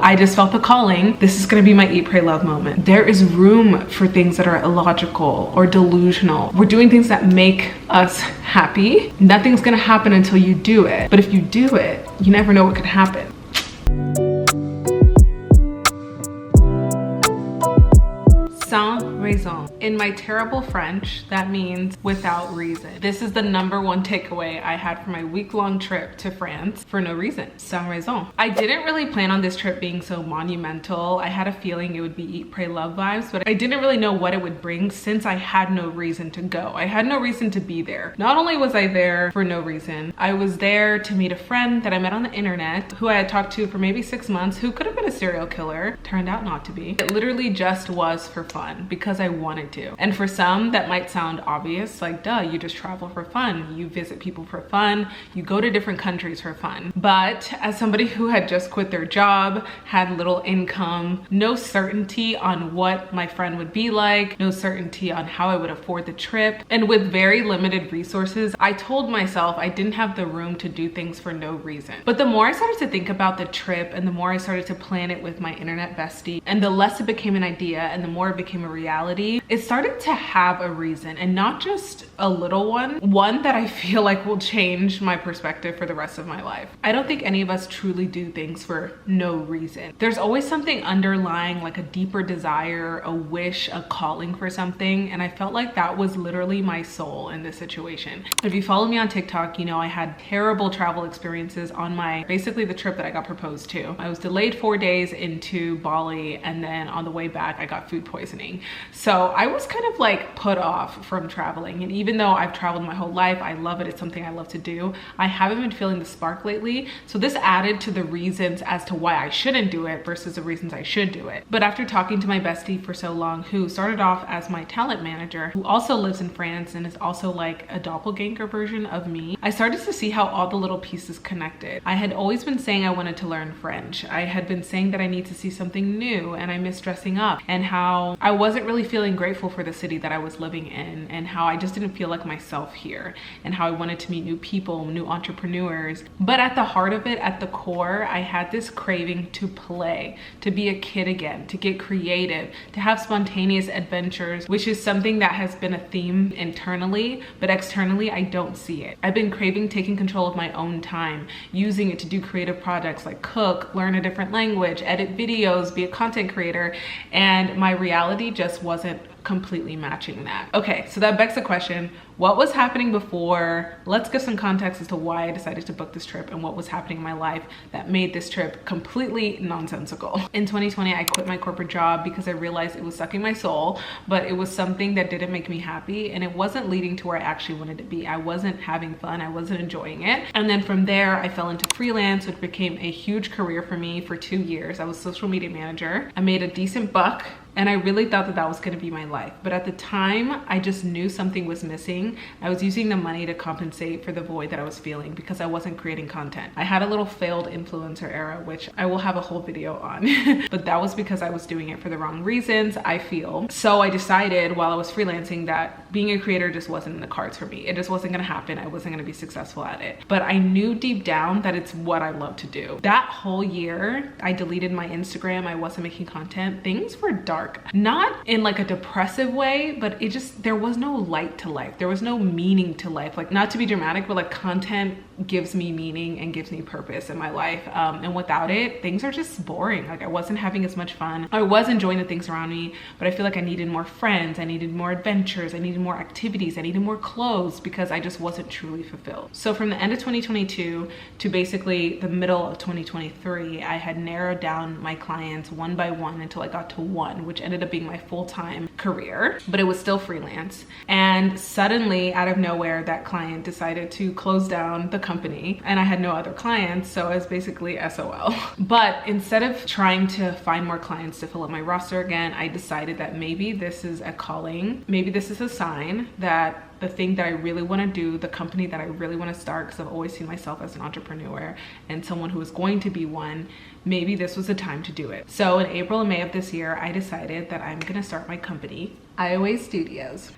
I just felt the calling. This is gonna be my eat, pray, love moment. There is room for things that are illogical or delusional. We're doing things that make us happy. Nothing's gonna happen until you do it. But if you do it, you never know what could happen. Sans raison. In my terrible French, that means without reason. This is the #1 takeaway I had from my week-long trip to France for no reason. Sans raison. I didn't really plan on this trip being so monumental. I had a feeling it would be eat, pray, love vibes, but I didn't really know what it would bring since I had no reason to go. I had no reason to be there. Not only was I there for no reason, I was there to meet a friend that I met on the internet who I had talked to for maybe 6 months, who could have been a serial killer. Turned out not to be. It literally just was for fun because I wanted to. And for some, that might sound obvious, like duh, you just travel for fun. You visit people for fun. You go to different countries for fun. But as somebody who had just quit their job, had little income, no certainty on what my friend would be like, no certainty on how I would afford the trip, and with very limited resources, I told myself I didn't have the room to do things for no reason. But the more I started to think about the trip and the more I started to plan it with my internet bestie, and the less it became an idea and the more it became a reality, it started to have a reason, and not just a little one that I feel like will change my perspective for the rest of my life. I don't think any of us truly do things for no reason. There's always something underlying, like a deeper desire, a wish, a calling for something, and I felt like that was literally my soul in this situation. If you follow me on TikTok, you know I had terrible travel experiences on basically the trip that I got proposed to. I was delayed 4 days into Bali, and then on the way back I got food poisoning. So I was kind of like put off from traveling, and even though I've traveled my whole life, I love it, it's something I love to do, I haven't been feeling the spark lately. So this added to the reasons as to why I shouldn't do it versus the reasons I should do it. But after talking to my bestie for so long, who started off as my talent manager, who also lives in France and is also like a doppelganger version of me, I started to see how all the little pieces connected. I had always been saying I wanted to learn French. I had been saying that I need to see something new, and I miss dressing up, and how I wasn't really feeling grateful for the city that I was living in, and how I just didn't feel like myself here, and how I wanted to meet new people, new entrepreneurs. But at the heart of it, at the core, I had this craving to play, to be a kid again, to get creative, to have spontaneous adventures, which is something that has been a theme internally, but externally I don't see it. I've been craving taking control of my own time, using it to do creative projects like cook, learn a different language, edit videos, be a content creator, and my reality just wasn't completely matching that. Okay, so that begs the question, what was happening before? Let's give some context as to why I decided to book this trip and what was happening in my life that made this trip completely nonsensical. In 2020, I quit my corporate job because I realized it was sucking my soul, but it was something that didn't make me happy, and it wasn't leading to where I actually wanted to be. I wasn't having fun, I wasn't enjoying it. And then from there, I fell into freelance, which became a huge career for me for 2 years. I was social media manager. I made a decent buck, and I really thought that that was gonna be my life. But at the time, I just knew something was missing. I was using the money to compensate for the void that I was feeling because I wasn't creating content. I had a little failed influencer era, which I will have a whole video on. But that was because I was doing it for the wrong reasons, I feel. So I decided while I was freelancing that being a creator just wasn't in the cards for me. It just wasn't gonna happen. I wasn't gonna be successful at it. But I knew deep down that it's what I love to do. That whole year, I deleted my Instagram. I wasn't making content. Things were dark. Not in like a depressive way, but there was no light to life. There was no meaning to life. Like, not to be dramatic, but like content gives me meaning and gives me purpose in my life. And without it, things are just boring. Like, I wasn't having as much fun. I was enjoying the things around me, but I feel like I needed more friends. I needed more adventures. I needed more activities. I needed more clothes because I just wasn't truly fulfilled. So from the end of 2022 to basically the middle of 2023, I had narrowed down my clients one by one until I got to one, which ended up being my full-time career, but it was still freelance. And suddenly, out of nowhere, that client decided to close down the company, and I had no other clients, so I was basically SOL. But instead of trying to find more clients to fill up my roster again, I decided that maybe this is a calling, maybe this is a sign that the thing that I really want to do, the company that I really want to start, because I've always seen myself as an entrepreneur and someone who is going to be one, maybe this was the time to do it. So in April and May of this year, I decided that I'm gonna start my company, Iowa Studios.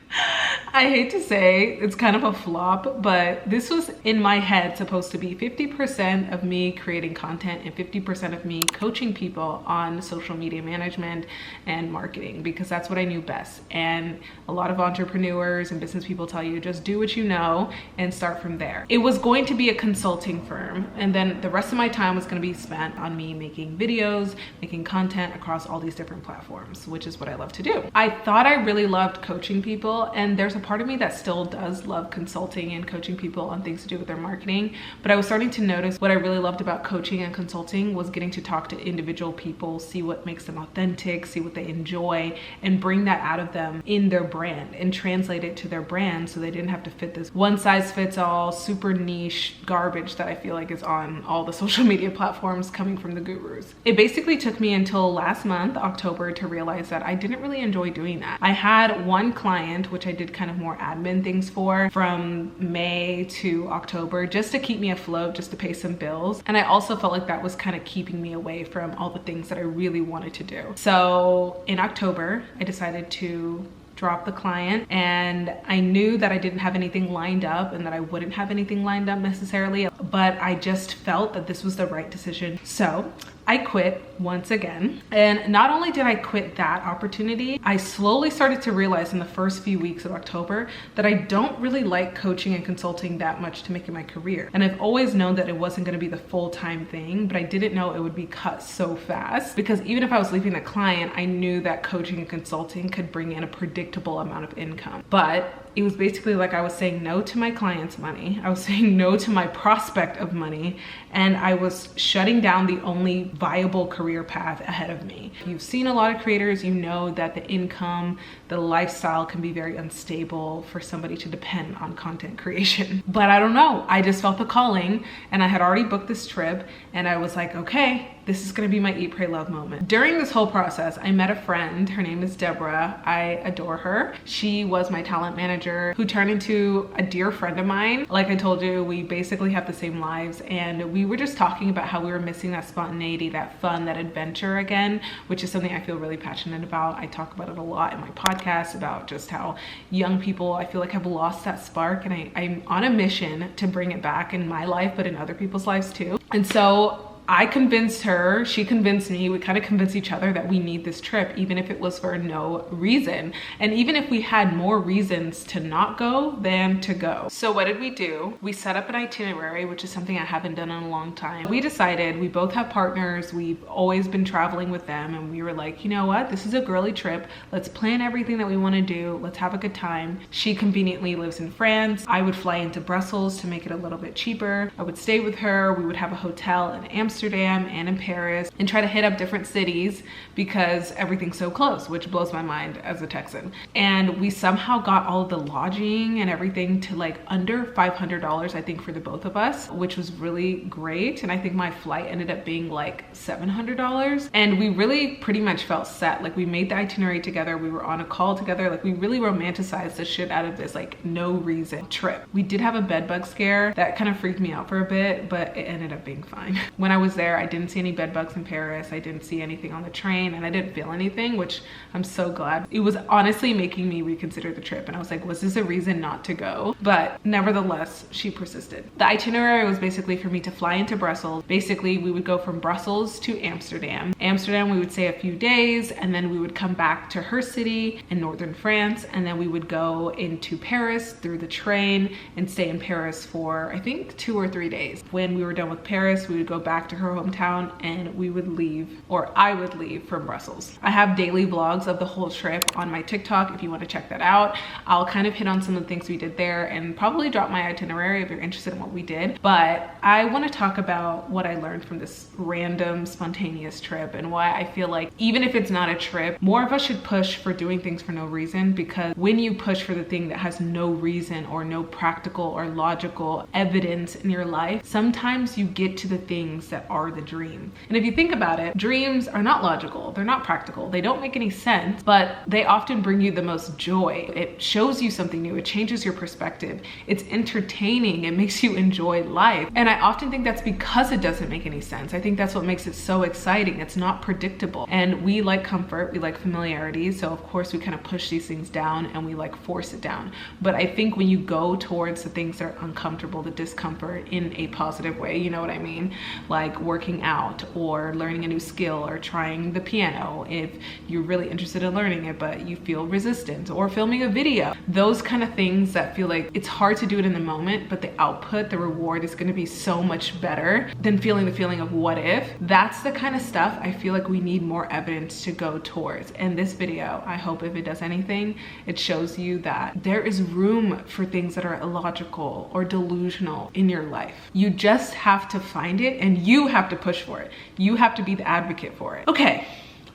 I hate to say it's kind of a flop, but this was in my head supposed to be 50% of me creating content and 50% of me coaching people on social media management and marketing, because that's what I knew best. And a lot of entrepreneurs and business people tell you just do what you know and start from there. It was going to be a consulting firm, and then the rest of my time was going to be spent on me making videos, making content across all these different platforms, which is what I love to do. I thought I really loved coaching people, and there's a part of me that still does love consulting and coaching people on things to do with their marketing, but I was starting to notice what I really loved about coaching and consulting was getting to talk to individual people, see what makes them authentic, see what they enjoy, and bring that out of them in their brand and translate it to their brand, so they didn't have to fit this one size fits all super niche garbage that I feel like is on all the social media platforms coming from the gurus. It basically took me until last month, October, to realize that I didn't really enjoy doing that. I had one client, which I did kind of more admin things for from May to October, just to keep me afloat, just to pay some bills. And I also felt like that was kind of keeping me away from all the things that I really wanted to do. So in October, I decided to drop the client, and I knew that I didn't have anything lined up and that I wouldn't have anything lined up necessarily, but I just felt that this was the right decision. So I quit once again. And not only did I quit that opportunity, I slowly started to realize in the first few weeks of October that I don't really like coaching and consulting that much to make it my career. And I've always known that it wasn't gonna be the full-time thing, but I didn't know it would be cut so fast, because even if I was leaving the client, I knew that coaching and consulting could bring in a predictable amount of income. But it was basically like I was saying no to my clients' money, I was saying no to my prospect of money, and I was shutting down the only viable career path ahead of me. If you've seen a lot of creators, you know that the income, the lifestyle can be very unstable for somebody to depend on content creation. But I don't know, I just felt the calling, and I had already booked this trip, and I was like, okay, this is gonna be my eat, pray, love moment. During this whole process, I met a friend, her name is Deborah. I adore her. She was my talent manager who turned into a dear friend of mine. Like I told you, we basically have the same lives, and we were just talking about how we were missing that spontaneity, that fun, that adventure again, which is something I feel really passionate about. I talk about it a lot in my podcast about just how young people, I feel like, have lost that spark, and I'm on a mission to bring it back in my life, but in other people's lives too. And so I convinced her, she convinced me, we kind of convinced each other that we need this trip, even if it was for no reason. And even if we had more reasons to not go than to go. So what did we do? We set up an itinerary, which is something I haven't done in a long time. We decided, we both have partners, we've always been traveling with them, and we were like, you know what? This is a girly trip. Let's plan everything that we want to do. Let's have a good time. She conveniently lives in France. I would fly into Brussels to make it a little bit cheaper. I would stay with her. We would have a hotel in Amsterdam and in Paris, and try to hit up different cities because everything's so close, which blows my mind as a Texan. And we somehow got all of the lodging and everything to like under $500, I think, for the both of us, which was really great. And I think my flight ended up being like $700. And we really pretty much felt set. Like, we made the itinerary together, we were on a call together, like we really romanticized the shit out of this like no reason trip. We did have a bed bug scare that kind of freaked me out for a bit, but it ended up being fine. When I was there, I didn't see any bed bugs in Paris, I didn't see anything on the train, and I didn't feel anything, which I'm so glad. It was honestly making me reconsider the trip, and I was like, was this a reason not to go? But nevertheless, she persisted. The itinerary was basically for me to fly into Brussels. Basically, we would go from Brussels to Amsterdam. Amsterdam, we would stay a few days, and then we would come back to her city in northern France, and then we would go into Paris through the train and stay in Paris for, I think, 2 or 3 days. When we were done with Paris, we would go back to her hometown, and we would leave, or I would leave, from Brussels. I have daily vlogs of the whole trip on my TikTok if you want to check that out. I'll kind of hit on some of the things we did there and probably drop my itinerary if you're interested in what we did. But I want to talk about what I learned from this random spontaneous trip, and why I feel like even if it's not a trip, more of us should push for doing things for no reason, because when you push for the thing that has no reason or no practical or logical evidence in your life, sometimes you get to the things that that are the dream. And if you think about it, dreams are not logical, they're not practical, they don't make any sense, but they often bring you the most joy. It shows you something new, it changes your perspective, it's entertaining, it makes you enjoy life. And I often think that's because it doesn't make any sense. I think that's what makes it so exciting. It's not predictable. And we like comfort, we like familiarity, so of course we kind of push these things down and we like force it down. But I think when you go towards the things that are uncomfortable, the discomfort, in a positive way, you know what I mean? Like working out or learning a new skill or trying the piano if you're really interested in learning it but you feel resistant, or filming a video. Those kind of things that feel like it's hard to do it in the moment, but the output, the reward is going to be so much better than feeling the feeling of what if. That's the kind of stuff I feel like we need more evidence to go towards. And this video, I hope if it does anything, it shows you that there is room for things that are illogical or delusional in your life. You just have to find it and you have to push for it. You have to be the advocate for it. Okay.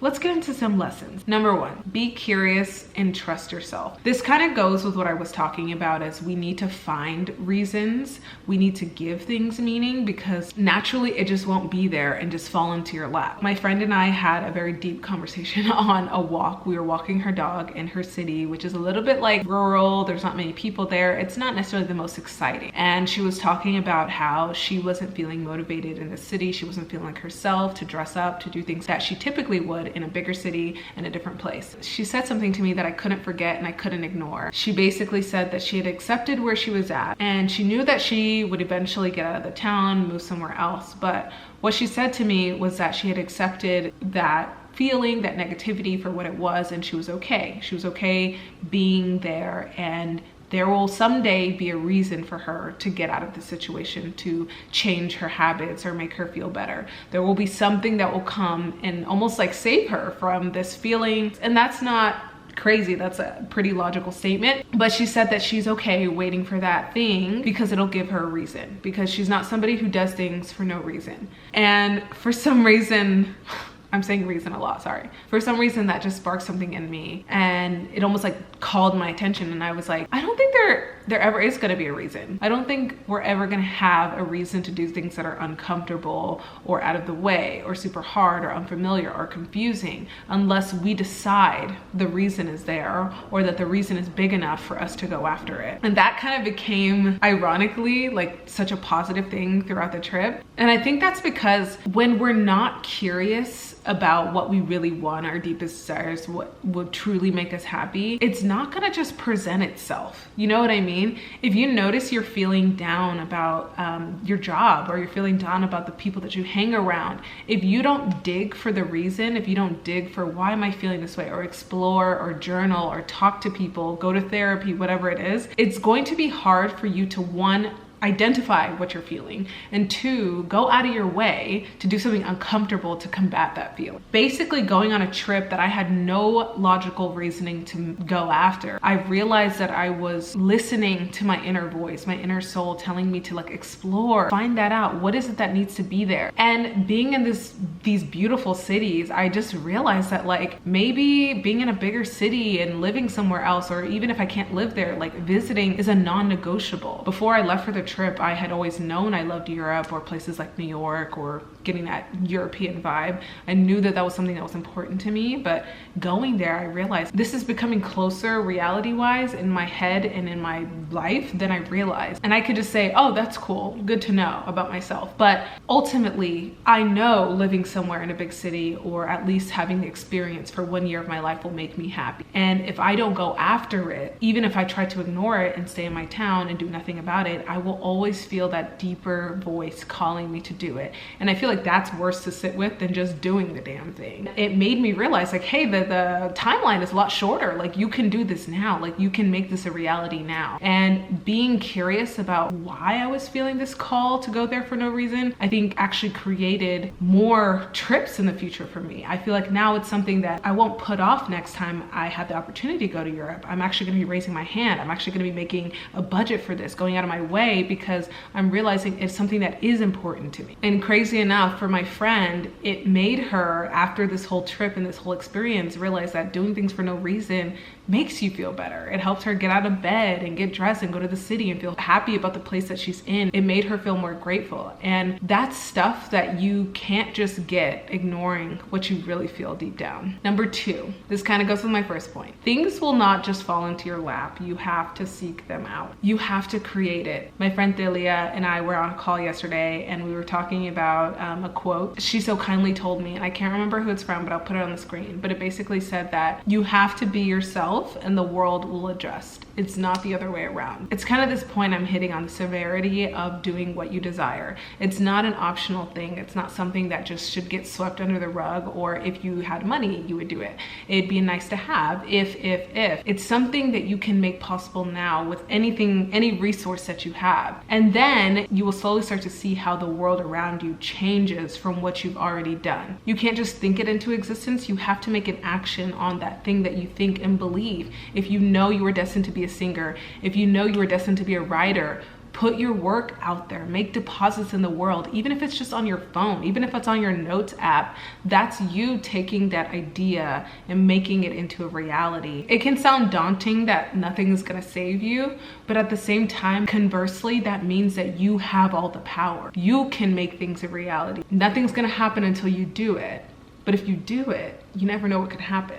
Let's get into some lessons. Number one, be curious and trust yourself. This kind of goes with what I was talking about, as we need to find reasons. We need to give things meaning, because naturally it just won't be there and just fall into your lap. My friend and I had a very deep conversation on a walk. We were walking her dog in her city, which is a little bit like rural. There's not many people there. It's not necessarily the most exciting. And she was talking about how she wasn't feeling motivated in the city. She wasn't feeling like herself to dress up, to do things that she typically would in a bigger city in a different place. She said something to me that I couldn't forget and I couldn't ignore. She basically said that she had accepted where she was at and she knew that she would eventually get out of the town, move somewhere else. But what she said to me was that she had accepted that feeling, that negativity for what it was, and she was okay. She was okay being there, and there will someday be a reason for her to get out of the situation, to change her habits or make her feel better. There will be something that will come and almost like save her from this feeling. And that's not crazy. That's a pretty logical statement. But she said that she's okay waiting for that thing because it'll give her a reason, because she's not somebody who does things for no reason. And for some reason, I'm saying reason a lot, sorry. For some reason that just sparked something in me, and it almost like called my attention, and I was like, I don't think there ever is gonna be a reason. I don't think we're ever gonna have a reason to do things that are uncomfortable or out of the way or super hard or unfamiliar or confusing, unless we decide the reason is there or that the reason is big enough for us to go after it. And that kind of became, ironically, like such a positive thing throughout the trip. And I think that's because when we're not curious about what we really want, our deepest desires, what would truly make us happy, it's not gonna just present itself. You know what I mean? If you notice you're feeling down about your job, or you're feeling down about the people that you hang around, if you don't dig for the reason, if you don't dig for why am I feeling this way, or explore or journal or talk to people, go to therapy, whatever it is, it's going to be hard for you to, one, identify what you're feeling, and two, go out of your way to do something uncomfortable to combat that feeling. Basically, going on a trip that I had no logical reasoning to go after, I realized that I was listening to my inner voice, my inner soul telling me to like explore, find that out. What is it that needs to be there? And being in these beautiful cities, I just realized that like maybe being in a bigger city and living somewhere else, or even if I can't live there, like visiting is a non-negotiable. Before I left for the trip, I had always known I loved Europe, or places like New York, or getting that European vibe. I knew that that was something that was important to me, but going there, I realized this is becoming closer reality-wise in my head and in my life than I realized. And I could just say, oh, that's cool, good to know about myself. But ultimately, I know living somewhere in a big city, or at least having the experience for 1 year of my life, will make me happy. And if I don't go after it, even if I try to ignore it and stay in my town and do nothing about it, I will always feel that deeper voice calling me to do it. And I feel like that's worse to sit with than just doing the damn thing. It made me realize like, hey, the timeline is a lot shorter. Like, you can do this now. Like, you can make this a reality now. And being curious about why I was feeling this call to go there for no reason, I think actually created more trips in the future for me. I feel like now it's something that I won't put off next time I have the opportunity to go to Europe. I'm actually gonna be raising my hand. I'm actually gonna be making a budget for this, going out of my way, way because I'm realizing it's something that is important to me. And crazy enough, for my friend, it made her, after this whole trip and this whole experience, realize that doing things for no reason makes you feel better. It helps her get out of bed and get dressed and go to the city and feel happy about the place that she's in. It made her feel more grateful. And that's stuff that you can't just get ignoring what you really feel deep down. Number 2, this kind of goes with my first point. Things will not just fall into your lap. You have to seek them out. You have to create it. My friend Delia and I were on a call yesterday and we were talking about a quote she so kindly told me, and I can't remember who it's from, but I'll put it on the screen. But it basically said that you have to be yourself and the world will adjust. It's not the other way around. It's kind of this point I'm hitting on, the severity of doing what you desire. It's not an optional thing. It's not something that just should get swept under the rug, or if you had money, you would do it. It'd be nice to have if. It's something that you can make possible now with anything, any resource that you have. And then you will slowly start to see how the world around you changes from what you've already done. You can't just think it into existence. You have to make an action on that thing that you think and believe. If you know you were destined to be a singer, if you know you were destined to be a writer, put your work out there, make deposits in the world, even if it's just on your phone, even if it's on your notes app. That's you taking that idea and making it into a reality. It can sound daunting that nothing is gonna save you, but at the same time, conversely, that means that you have all the power. You can make things a reality. Nothing's gonna happen until you do it. But if you do it, you never know what could happen.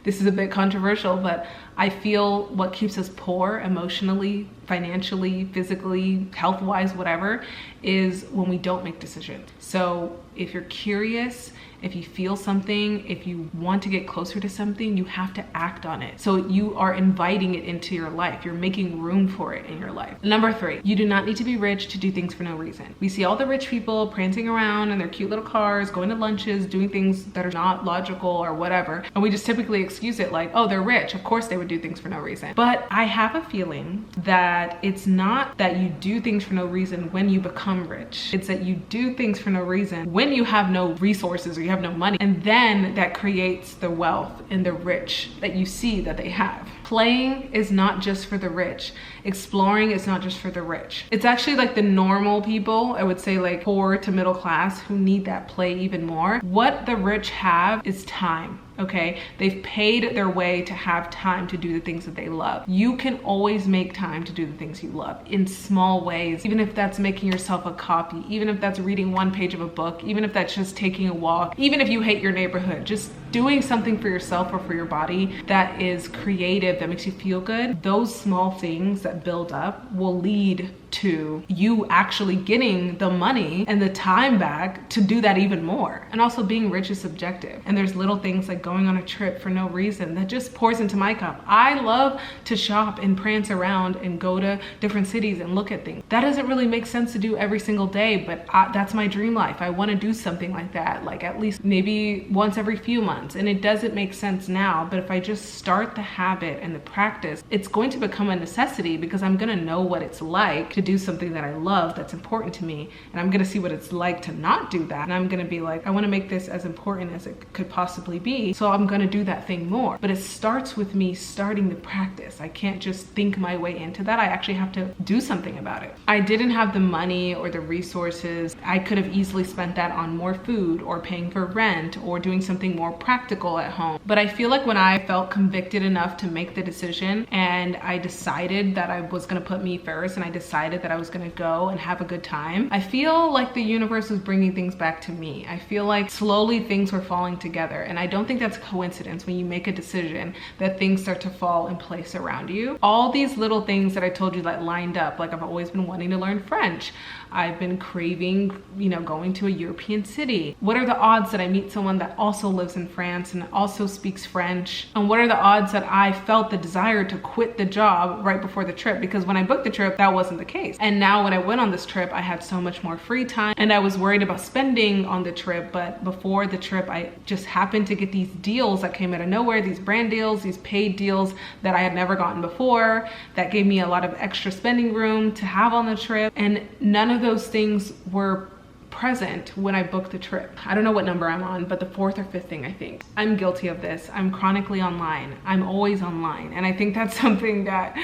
This is a bit controversial, but I feel what keeps us poor emotionally, financially, physically, health-wise, whatever, is when we don't make decisions. So if you're curious, if you feel something, if you want to get closer to something, you have to act on it. So you are inviting it into your life. You're making room for it in your life. Number 3, you do not need to be rich to do things for no reason. We see all the rich people prancing around in their cute little cars, going to lunches, doing things that are not logical or whatever. And we just typically excuse it like, oh, they're rich. Of course they would do things for no reason. But I have a feeling that it's not that you do things for no reason when you become rich. It's that you do things for no reason when you have no resources or you have no money. And then that creates the wealth and the rich that you see that they have. Playing is not just for the rich. Exploring is not just for the rich. It's actually like the normal people, I would say like poor to middle class, who need that play even more. What the rich have is time. Okay, they've paid their way to have time to do the things that they love. You can always make time to do the things you love in small ways, even if that's making yourself a copy, even if that's reading one page of a book, even if that's just taking a walk, even if you hate your neighborhood, just doing something for yourself or for your body that is creative, that makes you feel good. Those small things that build up will lead to you actually getting the money and the time back to do that even more. And also, being rich is subjective. And there's little things like going on a trip for no reason that just pours into my cup. I love to shop and prance around and go to different cities and look at things. That doesn't really make sense to do every single day, but that's my dream life. I want to do something like that, like at least maybe once every few months. And it doesn't make sense now, but if I just start the habit and the practice, it's going to become a necessity because I'm going to know what it's like to do something that I love, that's important to me, and I'm gonna see what it's like to not do that, and I'm gonna be like, I want to make this as important as it could possibly be, so I'm gonna do that thing more. But it starts with me starting the practice. I can't just think my way into that. I actually have to do something about it. I didn't have the money or the resources. I could have easily spent that on more food or paying for rent or doing something more practical at home. But I feel like when I felt convicted enough to make the decision and I decided that I was gonna put me first and I decided that I was gonna go and have a good time, I feel like the universe was bringing things back to me. I feel like slowly things were falling together, and I don't think that's a coincidence when you make a decision that things start to fall in place around you. All these little things that I told you that lined up, like I've always been wanting to learn French. I've been craving, going to a European city. What are the odds that I meet someone that also lives in France and also speaks French? And what are the odds that I felt the desire to quit the job right before the trip? Because when I booked the trip, that wasn't the case. And now when I went on this trip, I had so much more free time and I was worried about spending on the trip. But before the trip, I just happened to get these deals that came out of nowhere, these brand deals, these paid deals that I had never gotten before, that gave me a lot of extra spending room to have on the trip. And none of those things were present when I booked the trip. I don't know what number I'm on, but the 4th or 5th thing, I think. I'm guilty of this. I'm chronically online. I'm always online. And I think that's something that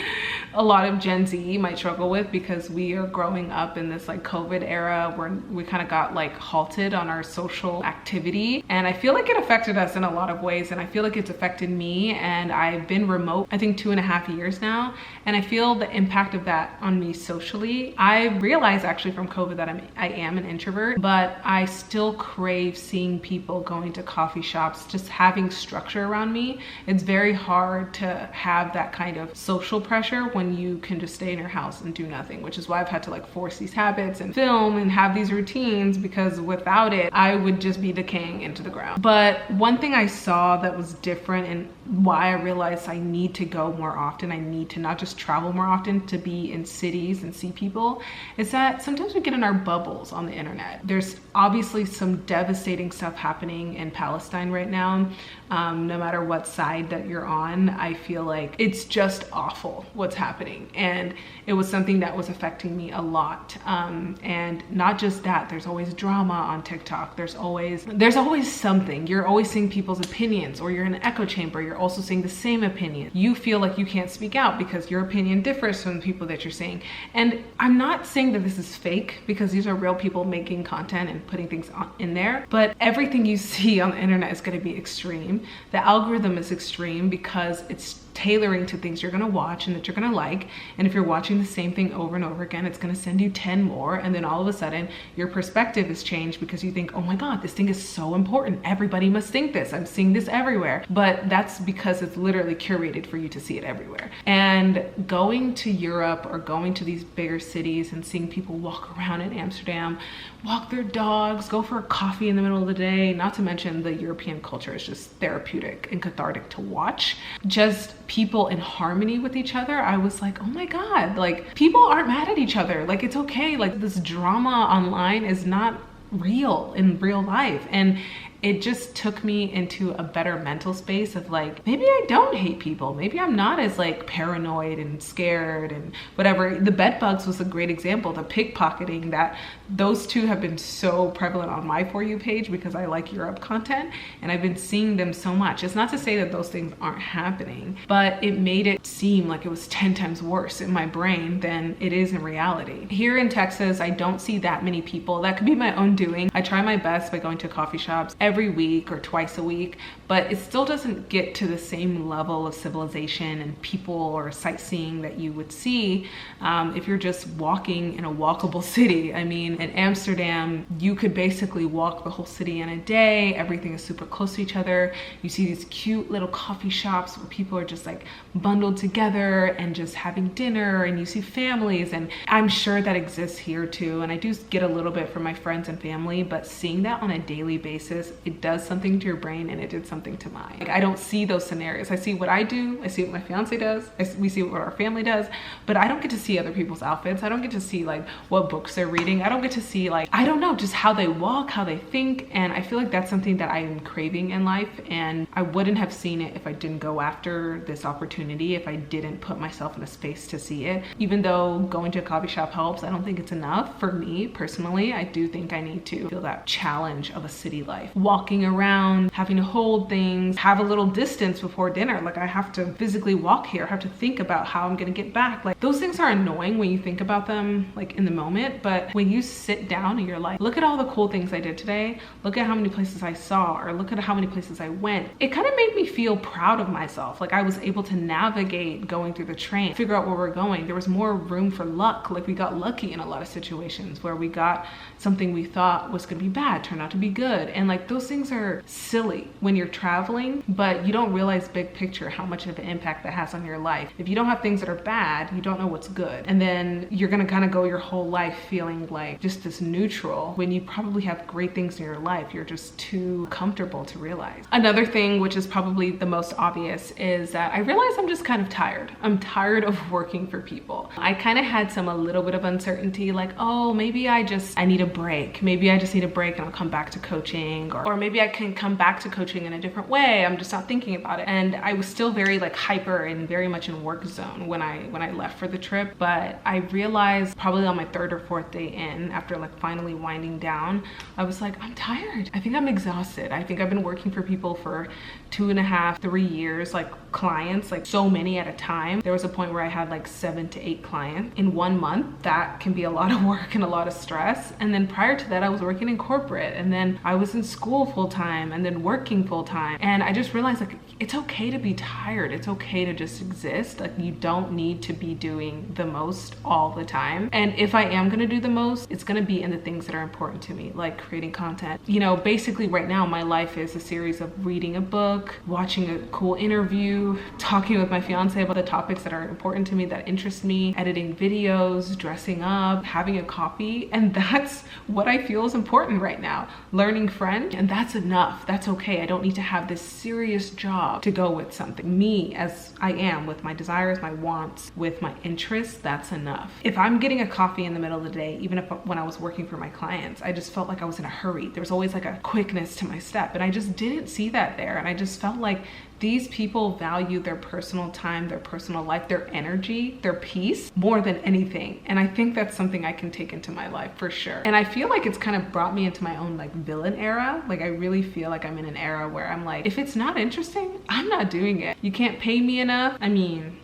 a lot of Gen Z might struggle with, because we are growing up in this like COVID era where we kind of got like halted on our social activity. And I feel like it affected us in a lot of ways. And I feel like it's affected me. And I've been remote, I think 2.5 years now. And I feel the impact of that on me socially. I realized actually from COVID that I am an introvert, but I still crave seeing people, going to coffee shops, just having structure around me. It's very hard to have that kind of social pressure when you can just stay in your house and do nothing, which is why I've had to like force these habits and film and have these routines, because without it, I would just be decaying into the ground. But one thing I saw that was different, and why I realized I need to go more often, I need to not just travel more often to be in cities and see people, is that sometimes we get in our bubbles on the internet. There's obviously some devastating stuff happening in Palestine right now. No matter what side that you're on, I feel like it's just awful what's happening. And it was something that was affecting me a lot. And not just that, there's always drama on TikTok. There's always something. You're always seeing people's opinions, or you're in an echo chamber. You're also seeing the same opinion. You feel like you can't speak out because your opinion differs from the people that you're seeing. And I'm not saying that this is fake, because these are real people making content and putting things in there. But everything you see on the internet is going to be extreme. The algorithm is extreme because it's tailoring to things you're gonna watch and that you're gonna like. And if you're watching the same thing over and over again, it's gonna send you 10 more. And then all of a sudden your perspective is changed because you think, oh my God, this thing is so important. Everybody must think this. I'm seeing this everywhere. But that's because it's literally curated for you to see it everywhere. And going to Europe or going to these bigger cities and seeing people walk around in Amsterdam, walk their dogs, go for a coffee in the middle of the day, not to mention the European culture is just therapeutic and cathartic to watch. Just people in harmony with each other. I was like, oh my God, like people aren't mad at each other. Like it's okay. Like this drama online is not real in real life. And it just took me into a better mental space of like, maybe I don't hate people. Maybe I'm not as like paranoid and scared and whatever. The bed bugs was a great example. The pickpocketing, that those two have been so prevalent on my For You page because I like Europe content and I've been seeing them so much. It's not to say that those things aren't happening, but it made it seem like it was 10 times worse in my brain than it is in reality. Here in Texas, I don't see that many people. That could be my own doing. I try my best by going to coffee shops every week or twice a week, but it still doesn't get to the same level of civilization and people or sightseeing that you would see if you're just walking in a walkable city. I mean, in Amsterdam, you could basically walk the whole city in a day. Everything is super close to each other. You see these cute little coffee shops where people are just like bundled together and just having dinner, and you see families, and I'm sure that exists here too. And I do get a little bit from my friends and family, but seeing that on a daily basis, it does something to your brain, and it did something to mine. Like, I don't see those scenarios. I see what I do. I see what my fiance does. We see what our family does, but I don't get to see other people's outfits. I don't get to see like what books they're reading. I don't get to see like, I don't know, just how they walk, how they think. And I feel like that's something that I am craving in life. And I wouldn't have seen it if I didn't go after this opportunity, if I didn't put myself in a space to see it. Even though going to a coffee shop helps, I don't think it's enough for me personally. I do think I need to feel that challenge of a city life. Walking around, having to hold things, have a little distance before dinner. Like I have to physically walk here. I have to think about how I'm gonna get back. Like those things are annoying when you think about them like in the moment, but when you sit down and you're like, look at all the cool things I did today. Look at how many places I saw, or look at how many places I went. It kind of made me feel proud of myself. Like I was able to navigate going through the train, figure out where we're going. There was more room for luck. Like we got lucky in a lot of situations where we got something we thought was gonna be bad, turned out to be good. And like those things are silly when you're traveling, but you don't realize big picture how much of an impact that has on your life. If you don't have things that are bad, you don't know what's good. And then you're gonna kind of go your whole life feeling like just this neutral when you probably have great things in your life. You're just too comfortable to realize. Another thing, which is probably the most obvious, is that I realize I'm just kind of tired. I'm tired of working for people. I kind of had a little bit of uncertainty, like, oh, maybe I need a break. Maybe I just need a break and I'll come back to coaching, or or maybe I can come back to coaching in a different way. I'm just not thinking about it. And I was still very like hyper and very much in work zone when I left for the trip. But I realized probably on my 3rd or 4th day in, after like finally winding down, I was like, I'm tired. I think I'm exhausted. I think I've been working for people for 2.5, 3 years, like clients, like so many at a time. There was a point where I had like 7 to 8 clients in 1 month. That can be a lot of work and a lot of stress. And then prior to that, I was working in corporate, and then I was in school full time, and then working full time. And I just realized like, it's okay to be tired. It's okay to just exist. Like you don't need to be doing the most all the time. And if I am gonna do the most, it's gonna be in the things that are important to me, like creating content. You know, basically right now, my life is a series of reading a book, watching a cool interview, talking with my fiance about the topics that are important to me, that interest me, editing videos, dressing up, having a coffee. And that's what I feel is important right now. Learning French, and that's enough. That's okay. I don't need to have this serious job to go with something. Me as I am, with my desires, my wants, with my interests, that's enough. If I'm getting a coffee in the middle of the day, even if when I was working for my clients, I just felt like I was in a hurry. There was always like a quickness to my step, and I just didn't see that there. And I just felt like these people value their personal time, their personal life, their energy, their peace more than anything. And I think that's something I can take into my life for sure. And I feel like it's kind of brought me into my own like villain era. Like I really feel like I'm in an era where I'm like, if it's not interesting, I'm not doing it. You can't pay me enough. I mean,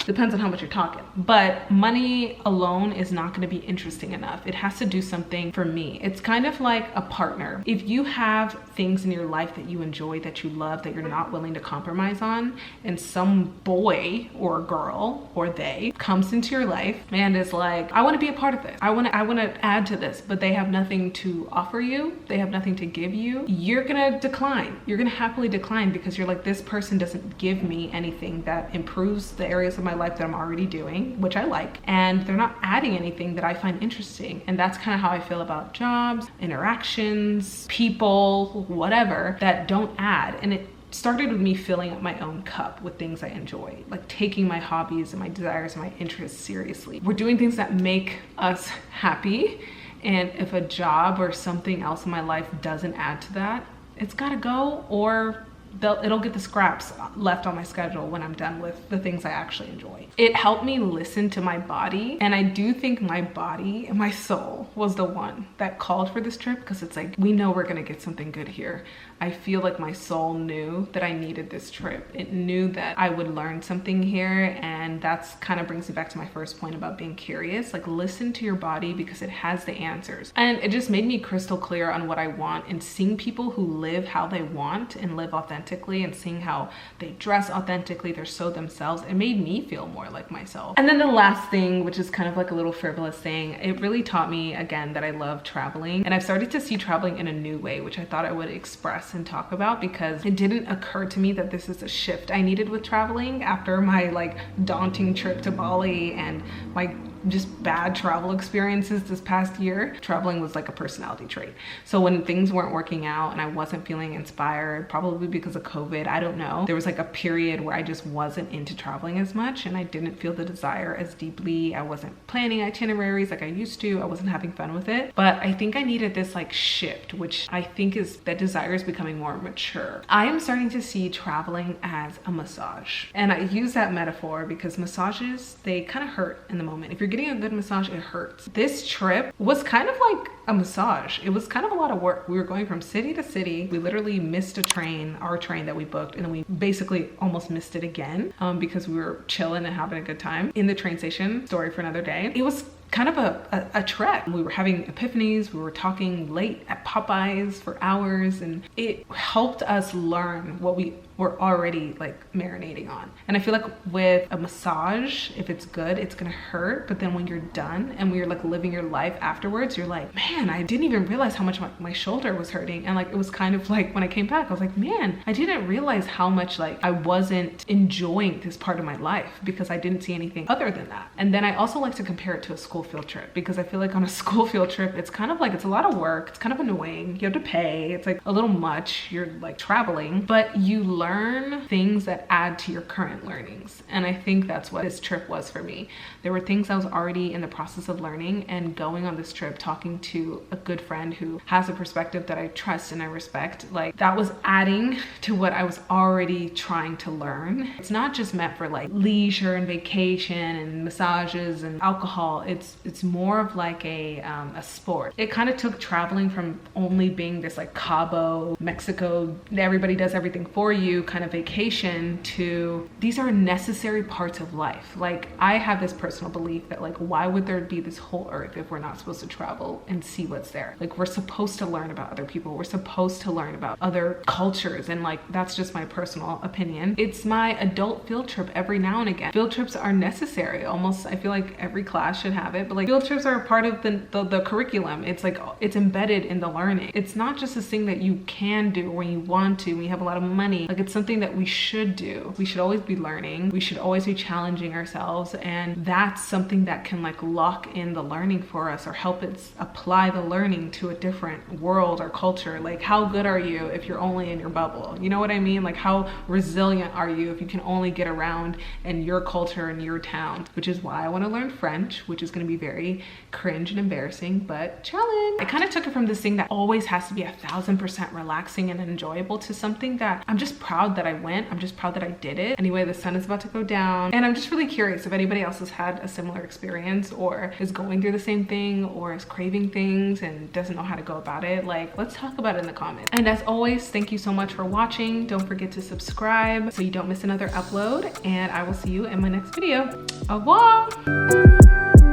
depends on how much you're talking, but money alone is not going to be interesting enough. It has to do something for me. It's kind of like a partner. If you have things in your life that you enjoy, that you love, that you're not willing to compromise on, and some boy or girl or they comes into your life and is like, I want to be a part of this, I want to add to this, but they have nothing to offer you, they have nothing to give you, you're gonna decline. You're gonna happily decline, because you're like, this person doesn't give me anything that improves the areas of my life that I'm already doing, which I like, and they're not adding anything that I find interesting. And that's kind of how I feel about jobs, interactions, people, whatever, that don't add. And it started with me filling up my own cup with things I enjoy, like taking my hobbies and my desires and my interests seriously. We're doing things that make us happy, and if a job or something else in my life doesn't add to that, it's gotta go, or it'll get the scraps left on my schedule when I'm done with the things I actually enjoy. It helped me listen to my body, and I do think my body and my soul was the one that called for this trip, because it's like, we know we're gonna get something good here. I feel like my soul knew that I needed this trip. It knew that I would learn something here, and that's kind of brings me back to my first point about being curious. Like, listen to your body, because it has the answers. And it just made me crystal clear on what I want, and seeing people who live how they want and live authentically, and seeing how they dress authentically, they're so themselves, it made me feel more like myself. And then the last thing, which is kind of like a little frivolous thing, it really taught me again that I love traveling, and I've started to see traveling in a new way, which I thought I would express and talk about, because it didn't occur to me that this is a shift I needed with traveling after my like daunting trip to Bali and my just bad travel experiences this past year. Traveling was like a personality trait. So when things weren't working out and I wasn't feeling inspired, probably because of COVID, I don't know, there was like a period where I just wasn't into traveling as much, and I didn't feel the desire as deeply. I wasn't planning itineraries like I used to. I wasn't having fun with it. But I think I needed this like shift, which I think is that desire is becoming more mature. I am starting to see traveling as a massage. And I use that metaphor because massages, they kind of hurt in the moment. If you're getting a good massage, it hurts. This trip was kind of like a massage. It was kind of a lot of work. We were going from city to city. We literally missed a train, our train that we booked, and then we basically almost missed it again because we were chilling and having a good time in the train station. Story for another day. It was kind of a trek. We were having epiphanies. We were talking late at Popeyes for hours, and it helped us learn what we were already like marinating on. And I feel like with a massage, if it's good, it's gonna hurt, but then when you're done and when you're like living your life afterwards, you're like, man, I didn't even realize how much my shoulder was hurting. And like, it was kind of like when I came back, I was like, man, I didn't realize how much like I wasn't enjoying this part of my life because I didn't see anything other than that. And then I also like to compare it to a school field trip, because I feel like on a school field trip, it's kind of like, it's a lot of work. It's kind of annoying. You have to pay. It's like a little much. You're like traveling, but you learn things that add to your current learnings. And I think that's what this trip was for me. There were things I was already in the process of learning, and going on this trip, talking to a good friend who has a perspective that I trust and I respect, like that was adding to what I was already trying to learn. It's not just meant for like leisure and vacation and massages and alcohol. It's more of like a sport. It kind of took traveling from only being this like Cabo, Mexico, everybody does everything for you kind of vacation, to these are necessary parts of life. Like I have this personal belief that like, why would there be this whole earth if we're not supposed to travel and see what's there? Like we're supposed to learn about other people. We're supposed to learn about other cultures. And like, that's just my personal opinion. It's my adult field trip every now and again. Field trips are necessary. Almost, I feel like every class should have it, but like field trips are a part of the curriculum. It's like, it's embedded in the learning. It's not just this thing that you can do when you want to, when you have a lot of money. Like it's something that we should do. We should always be learning. We should always be challenging ourselves. And that's something that can like lock in the learning for us, or help us apply the learning to a different world or culture. Like how good are you if you're only in your bubble? You know what I mean? Like how resilient are you if you can only get around in your culture and your town? Which is why I want to learn French, which is going to be very cringe and embarrassing, but challenge. I kind of took it from this thing that always has to be 1000% relaxing and enjoyable, to something that I'm just proud that I went. I'm just proud that I did it. Anyway, the sun is about to go down, and I'm just really curious if anybody else has had a similar experience, or is going through the same thing, or is craving things and doesn't know how to go about it. Like, let's talk about it in the comments. And as always, thank you so much for watching. Don't forget to subscribe so you don't miss another upload, and I will see you in my next video. Au revoir.